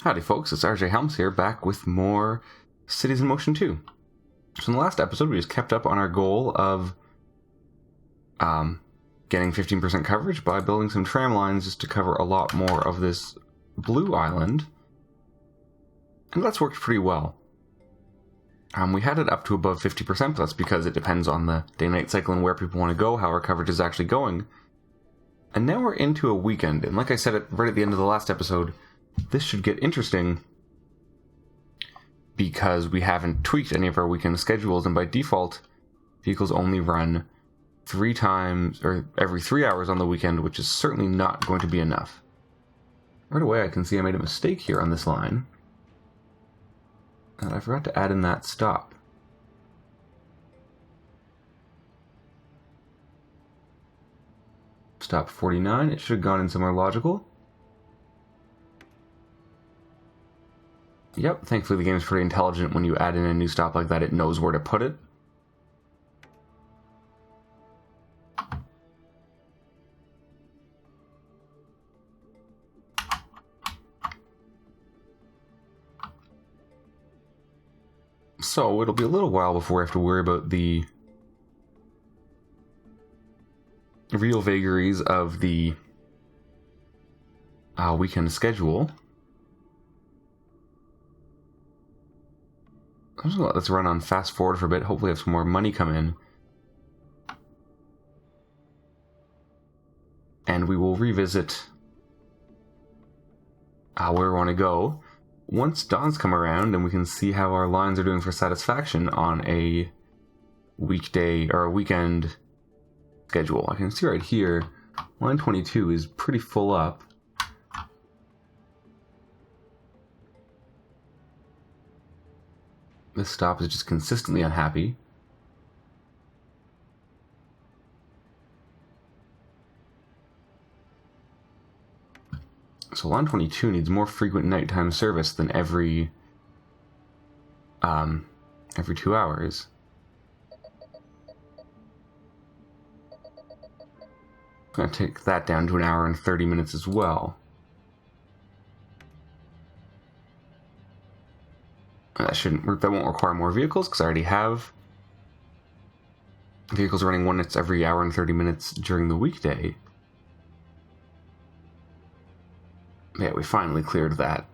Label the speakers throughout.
Speaker 1: Howdy folks, it's RJ Helms here, back with more Cities in Motion 2. So in the last episode, we just kept up on our goal of getting 15% coverage by building some tram lines just to cover a lot more of this blue island. And that's worked pretty well. We had it up to above 50%, but that's because it depends on the day-night cycle and where people want to go, how our coverage is actually going. And now we're into a weekend, and like I said right at the end of the last episode, this should get interesting because we haven't tweaked any of our weekend schedules, and by default, vehicles only run 3 times, or every 3 hours on the weekend, which is certainly not going to be enough. Right away I can see I made a mistake here on this line, and I forgot to add in that stop. Stop 49, it should have gone in somewhere logical. Yep, thankfully the game is pretty intelligent. When you add in a new stop like that, it knows where to put it. So it'll be a little while before we have to worry about the real vagaries of the weekend schedule. I'm just gonna let's run on fast forward for a bit. Hopefully have some more money come in. And we will revisit where we want to go once dawn's come around, and we can see how our lines are doing for satisfaction on a weekday or a weekend schedule. I can see right here, line 22 is pretty full up. This stop is just consistently unhappy. So line 22 needs more frequent nighttime service than every 2 hours. I'm going to take that down to 1 hour and 30 minutes as well. That won't require more vehicles because I already have vehicles running once every hour and 30 minutes during the weekday. Yeah, we finally cleared that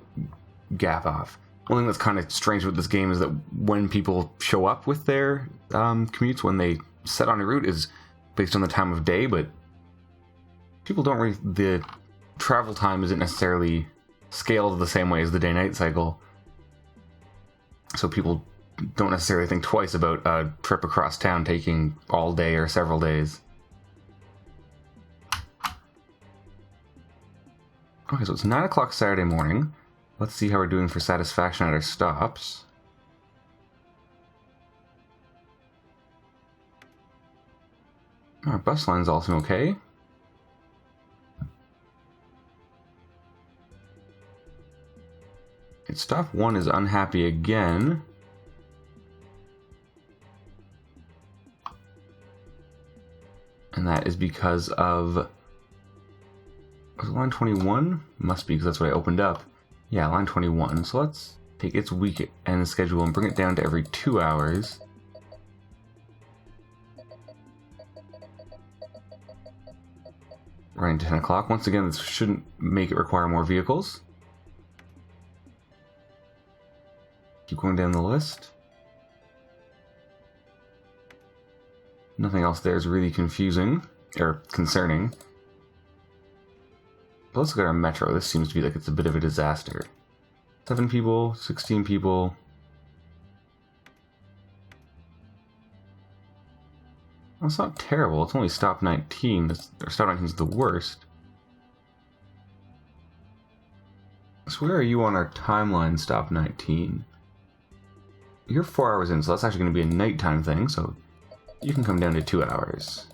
Speaker 1: gap off. One thing that's kind of strange with this game is that when people show up with their commutes, when they set on a route, is based on the time of day, but people don't really... The travel time isn't necessarily scaled the same way as the day-night cycle. So people don't necessarily think twice about a trip across town taking all day or several days. Okay, so it's 9 o'clock Saturday morning. Let's see how we're doing for satisfaction at our stops. Our bus lines all seem okay. Stop 1 is unhappy again. And that is because of... Was it line 21? Must be, because that's what I opened up. Yeah, line 21. So let's take its weekend schedule and bring it down to every 2 hours. Running to 10 o'clock. Once again, this shouldn't make it require more vehicles. Keep going down the list. Nothing else there is really confusing, or concerning. But let's look at our metro. This seems to be like it's a bit of a disaster. 7 people, 16 people. Well, it's not terrible. It's only stop 19. Stop 19 is the worst. So where are you on our timeline, stop 19? You're 4 hours in, so that's actually going to be a nighttime thing, so you can come down to 2 hours.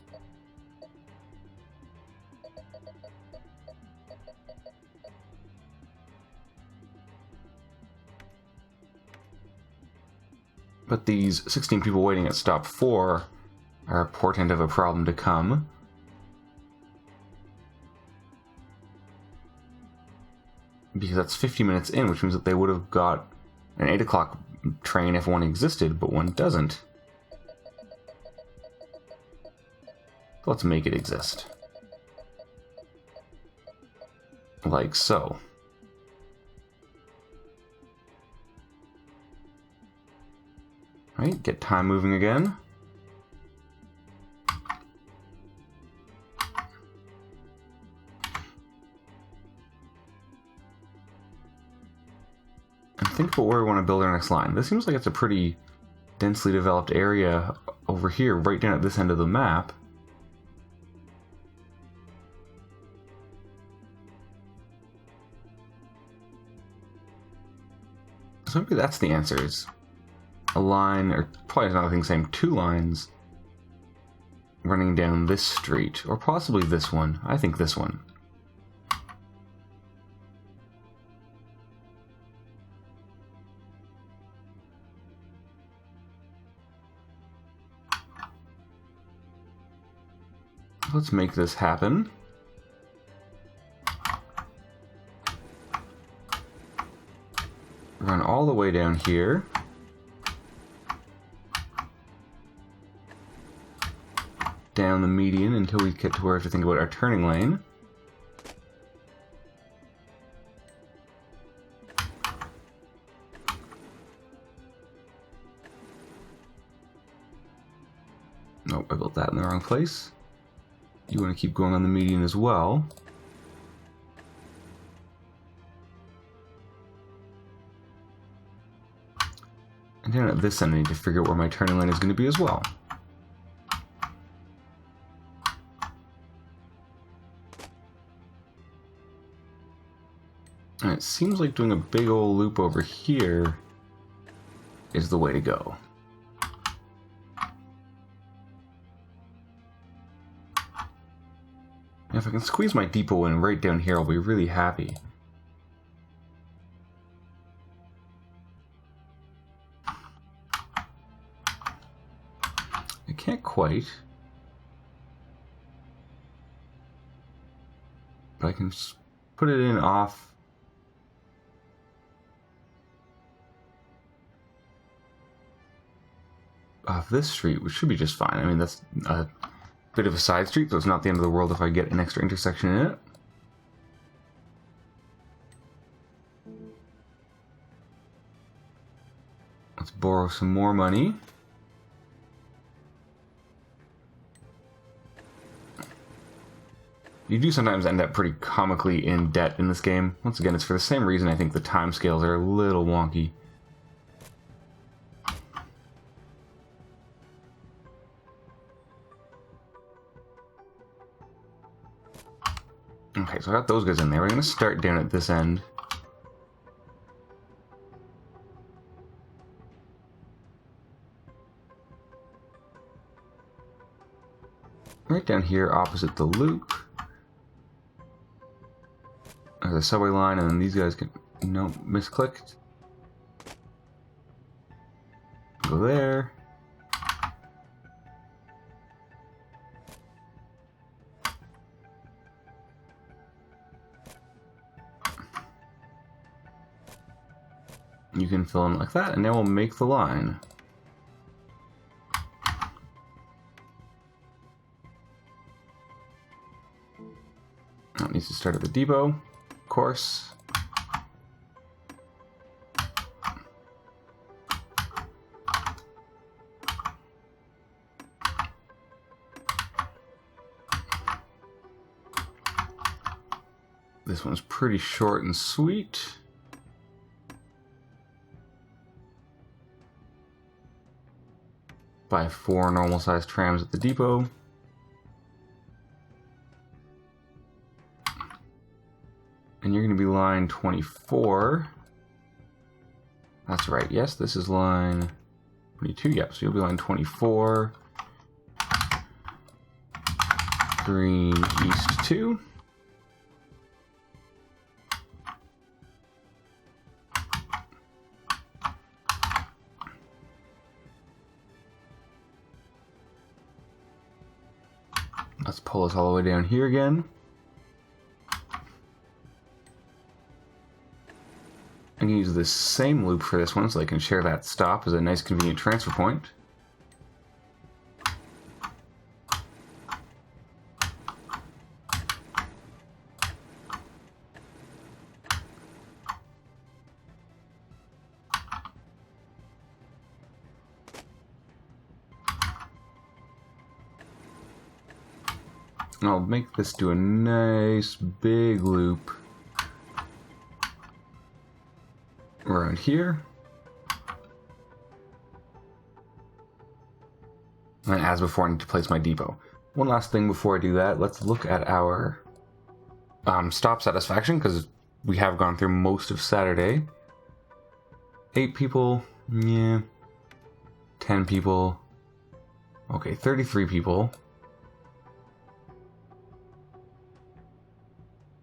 Speaker 1: But these 16 people waiting at stop 4 are a portent of a problem to come. because that's 50 minutes in, which means that they would have got an 8 o'clock train if one existed, but one doesn't. So let's make it exist. Like so. Right, get time moving again. And think about where we want to build our next line. This seems like it's a pretty densely developed area over here, right down at this end of the map. So maybe that's the answer, is a line, or probably another thing saying 2 lines running down this street, or possibly this one. I think this one. Let's make this happen. Run all the way down here. Down the median until we get to where we have to think about our turning lane. Nope, I built that in the wrong place. You want to keep going on the median as well. And then at this end, I need to figure out where my turning lane is going to be as well. And it seems like doing a big old loop over here is the way to go. And if I can squeeze my depot in right down here, I'll be really happy. I can't quite. But I can put it in off this street, which should be just fine. I mean, that's a bit of a side street, so it's not the end of the world if I get an extra intersection in it. Let's borrow some more money. You do sometimes end up pretty comically in debt in this game. Once again, it's for the same reason I think the timescales are a little wonky. Okay, so I got those guys in there. We're going to start down at this end. Right down here, opposite the loop. There's a subway line, and then these guys can... No, misclicked. Go there. You can fill in like that, and now we'll make the line. That needs to start at the depot, of course. This one's pretty short and sweet. Buy 4 normal sized trams at the depot. And you're going to be line 24. That's right, yes, this is line 22, yep, so you'll be line 24. Green east 2. Let's pull us all the way down here again. can use this same loop for this one, so I can share that stop as a nice convenient transfer point. And I'll make this do a nice big loop around here. And as before, I need to place my depot. One last thing before I do that, let's look at our stop satisfaction, because we have gone through most of Saturday. 8 people, yeah. 10 people. Okay, 33 people.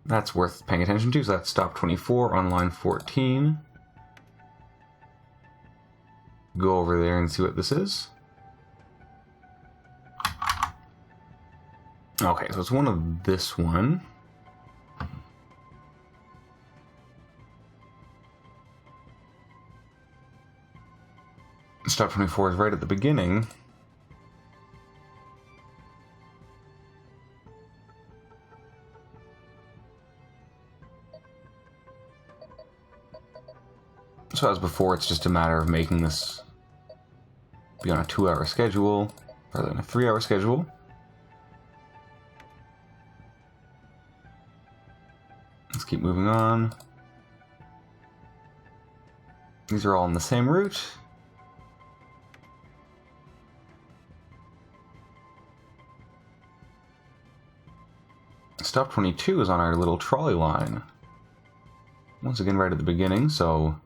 Speaker 1: That's worth paying attention to, so that's stop 24 on line 14. Go over there and see what this is. Okay, so it's one of this one. Stop 24 is right at the beginning. So as before, it's just a matter of making this be on a 2-hour schedule rather than a 3-hour schedule. Let's keep moving on. These are all on the same route. Stop 22 is on our little trolley line. Once again, right at the beginning, so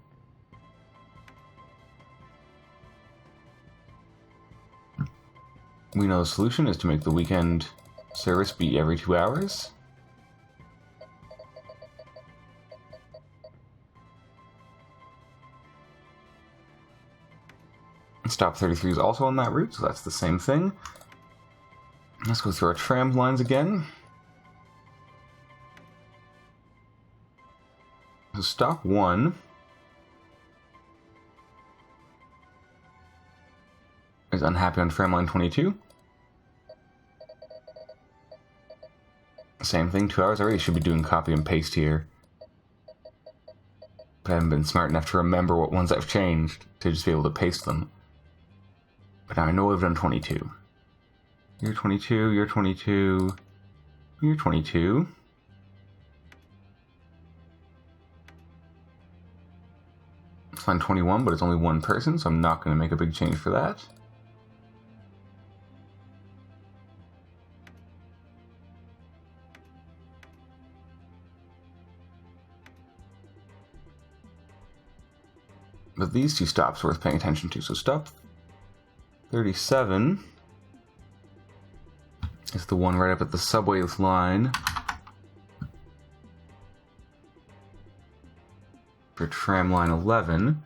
Speaker 1: we know the solution is to make the weekend service be every 2 hours. Stop 33 is also on that route, so that's the same thing. Let's go through our tram lines again. So stop 1 is unhappy on tram line 22. Same thing, 2 hours. I really should be doing copy and paste here. But I haven't been smart enough to remember what ones I've changed to just be able to paste them. But now I know I've done 22. You're 22, you're 22, you're 22. It's line 21, but it's only one person, so I'm not going to make a big change for that. But these two stops are worth paying attention to. So stop 37 is the one right up at the subway line for tram line 11,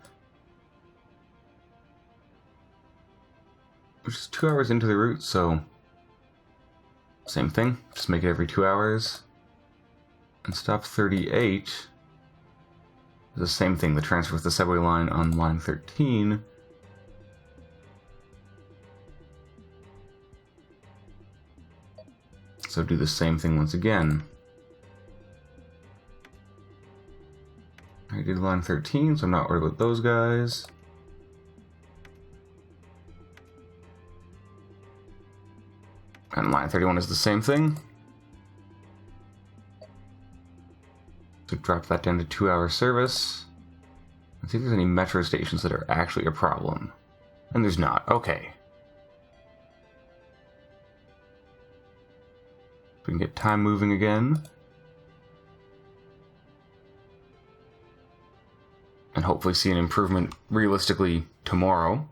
Speaker 1: which is 2 hours into the route, so same thing, just make it every 2 hours. And stop 38 is the same thing, the transfer with the subway line on line 13. So do the same thing once again. I did line 13, so I'm not worried about those guys. And line 31 is the same thing. So drop that down to 2-hour service. Let's see if there's any metro stations that are actually a problem. And there's not. Okay. We can get time moving again. And hopefully see an improvement realistically tomorrow.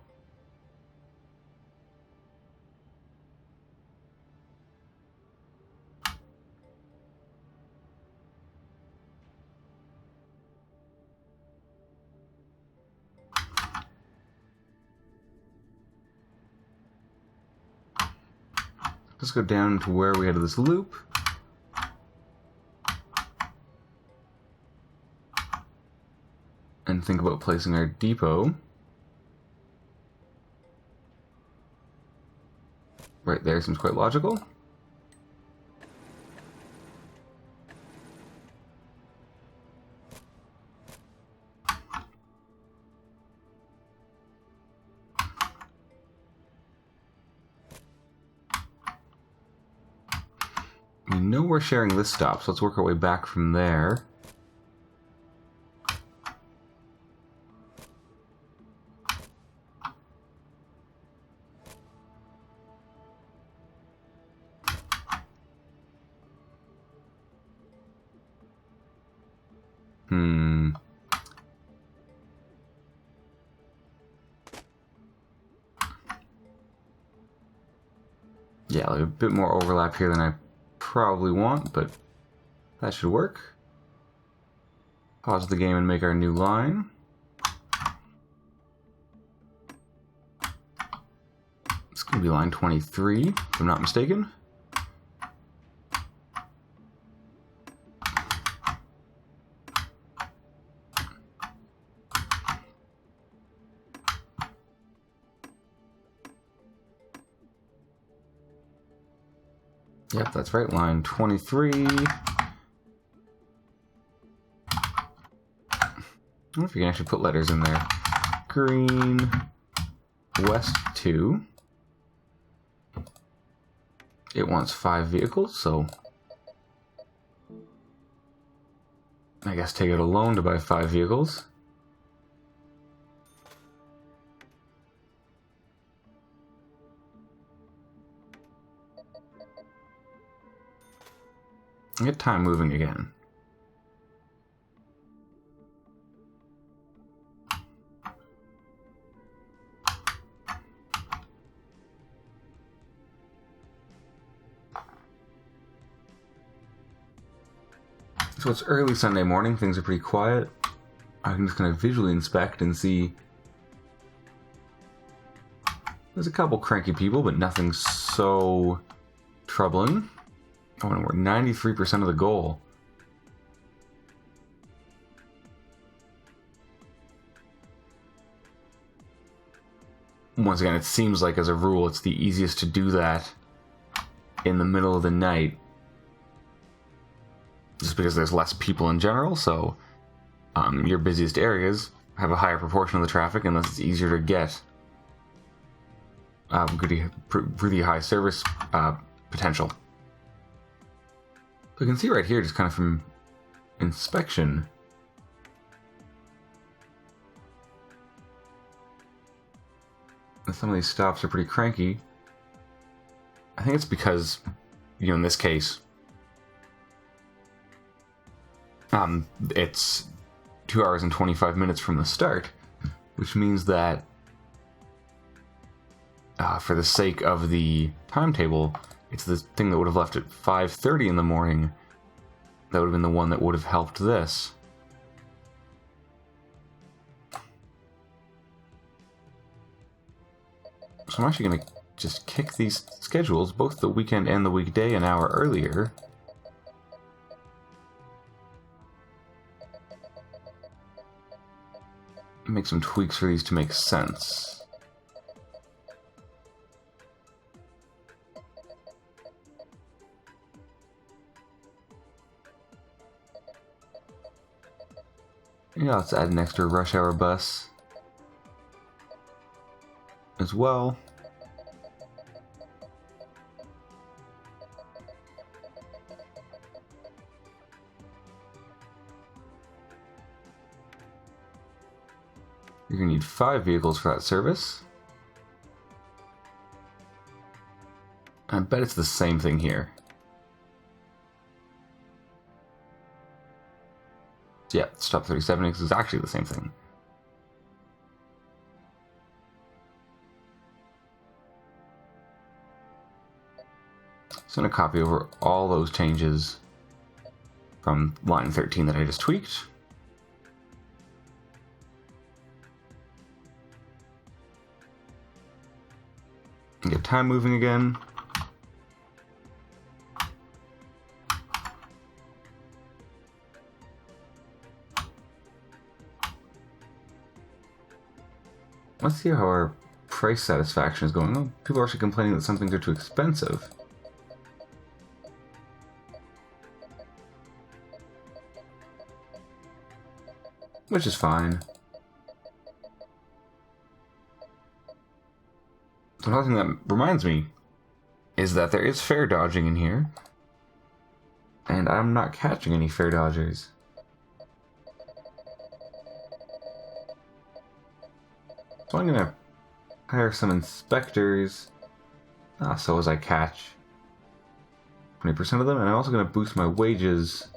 Speaker 1: Let's go down to where we had this loop. and think about placing our depot right there. Seems quite logical. We know we're sharing this stop, so let's work our way back from there. Yeah, like a bit more overlap here than I probably want, but that should work. Pause the game and make our new line. It's going to be line 23, if I'm not mistaken. Yep, that's right, line 23. I don't know if you can actually put letters in there. Green, West 2. It wants 5 vehicles, so I guess take out a loan to buy 5 vehicles. Get time moving again. So it's early Sunday morning, things are pretty quiet. I'm just going to visually inspect and see. There's a couple cranky people, but nothing so troubling. Oh, and we're 93% of the goal. Once again, it seems like as a rule, it's the easiest to do that in the middle of the night. Just because there's less people in general, so your busiest areas have a higher proportion of the traffic, and thus it's easier to get really high service potential. So you can see right here, just kind of from inspection, that some of these stops are pretty cranky. I think it's because, in this case, it's 2 hours and 25 minutes from the start, which means that for the sake of the timetable, it's the thing that would have left at 5:30 in the morning that would have been the one that would have helped this. So I'm actually going to just kick these schedules, both the weekend and the weekday, an hour earlier. Make some tweaks for these to make sense. Yeah, let's add an extra rush hour bus as well. You're going to need 5 vehicles for that service. I bet it's the same thing here. Yeah, stop 37 is actually the same thing. So I'm going to copy over all those changes from line 13 that I just tweaked. And get time moving again. Let's see how our price satisfaction is going. Oh, people are actually complaining that some things are too expensive. Which is fine. So another thing that reminds me is that there is fare dodging in here. And I'm not catching any fare dodgers. So I'm gonna hire some inspectors. So as I catch 20% of them, and I'm also gonna boost my wages.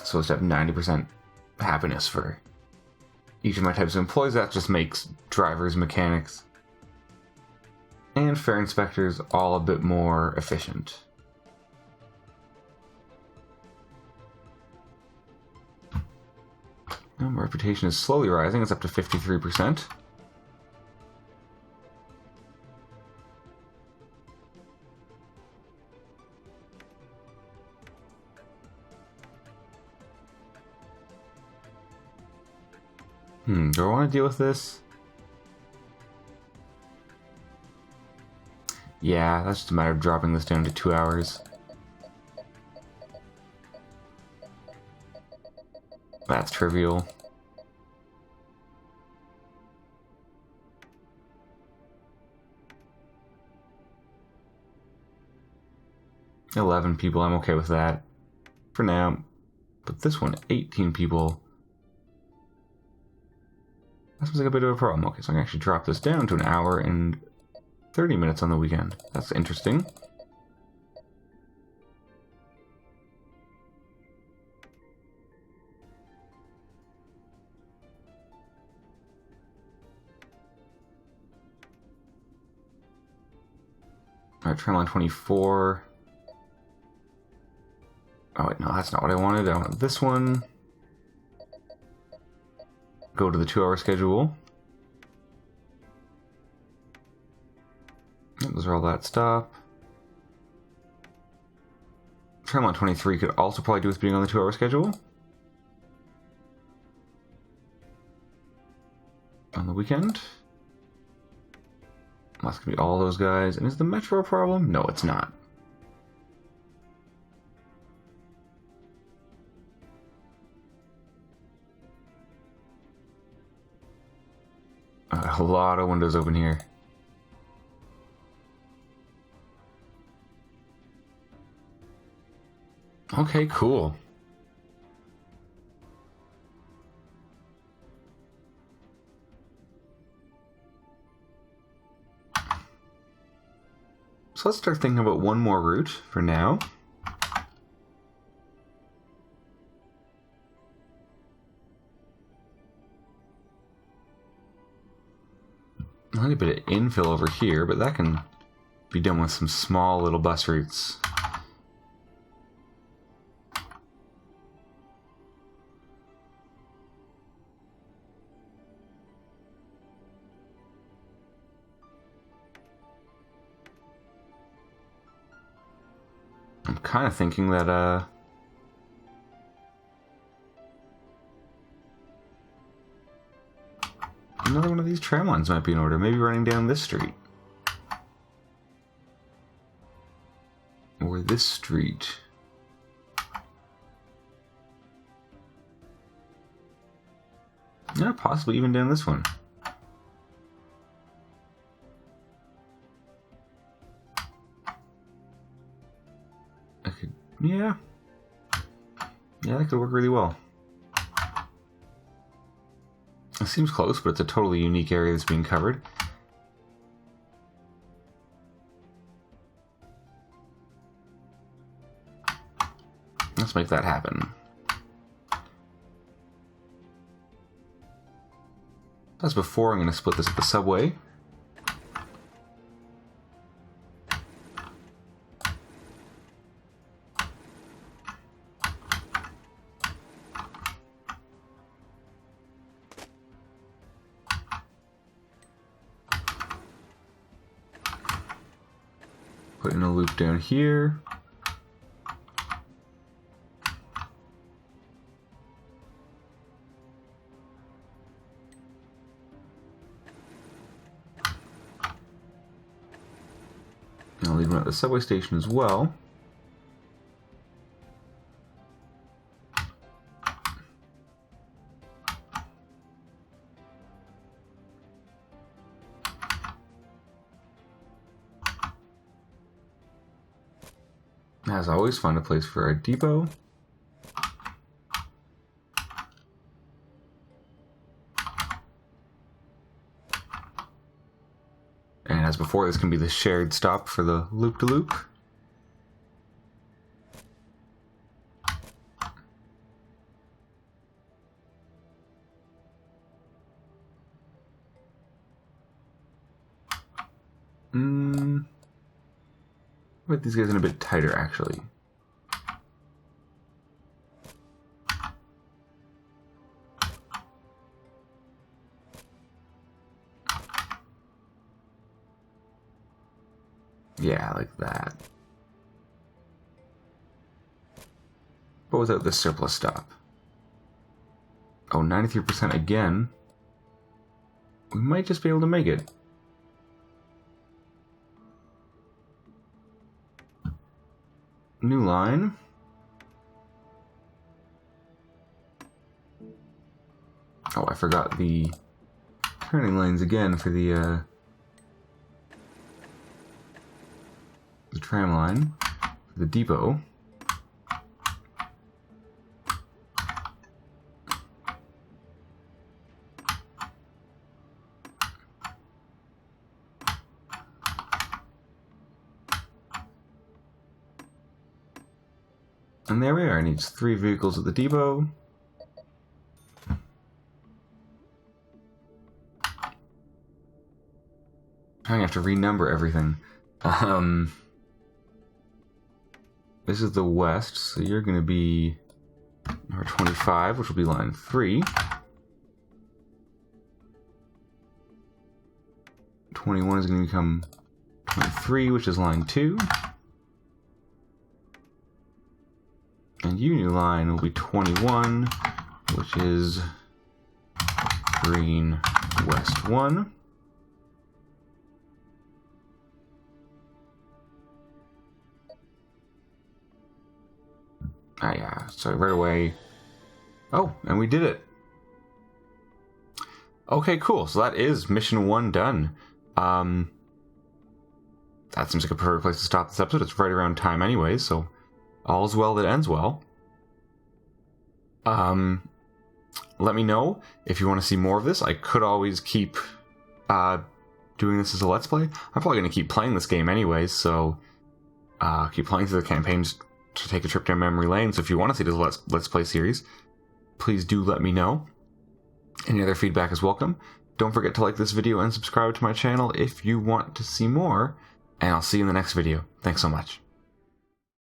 Speaker 1: So as to have 90% happiness for each of my types of employees. That just makes drivers, mechanics, and fare inspectors all a bit more efficient. My reputation is slowly rising. It's up to 53%. Do I want to deal with this? Yeah, that's just a matter of dropping this down to 2 hours. That's trivial. $11 people, I'm okay with that. For now. But this one, 18 people. That seems like a bit of a problem. Okay, so I can actually drop this down to an hour and 30 minutes on the weekend. That's interesting. Alright, trimline 24. Oh wait, no, that's not what I wanted. I wanted this one. Go to the 2-hour schedule. Those are all that stop. Trimline 23 could also probably do with being on the 2-hour schedule. On the weekend. That's gonna be all those guys. And is the metro a problem? No, it's not. A lot of windows open here. Okay, cool. So let's start thinking about one more route for now. I need a bit of infill over here, but that can be done with some small little bus routes. I'm kind of thinking that, another one of these tram lines might be in order. Maybe running down this street. Or this street. Yeah, possibly even down this one. I could, yeah. Yeah, that could work really well. It seems close, but it's a totally unique area that's being covered. Let's make that happen. As before, I'm going to split this at the subway. Put in a loop down here. leave them at the subway station as well. As always, find a place for our depot. And as before, this can be the shared stop for the loop-to-loop. Put these guys in a bit tighter, actually. Yeah, like that. But without the surplus stop. Oh, 93% again. We might just be able to make it. New line. Oh, I forgot the turning lanes again for the tram line, for the depot. And there we are. It needs 3 vehicles at the depot. I'm gonna have to renumber everything. This is the west, so you're gonna be number 25, which will be line 3. 21 is gonna become 23, which is line 2. And you, new line, will be 21, which is green west 1. Ah, yeah, so right away. Oh, and we did it. Okay, cool. So that is mission 1 done. That seems like a perfect place to stop this episode. It's right around time anyways, so all's well that ends well. Let me know if you want to see more of this. I could always keep doing this as a Let's Play. I'm probably going to keep playing this game anyways, so keep playing through the campaigns to take a trip down memory lane. So if you want to see this Let's Play series, please do let me know. Any other feedback is welcome. Don't forget to like this video and subscribe to my channel if you want to see more, and I'll see you in the next video. Thanks so much.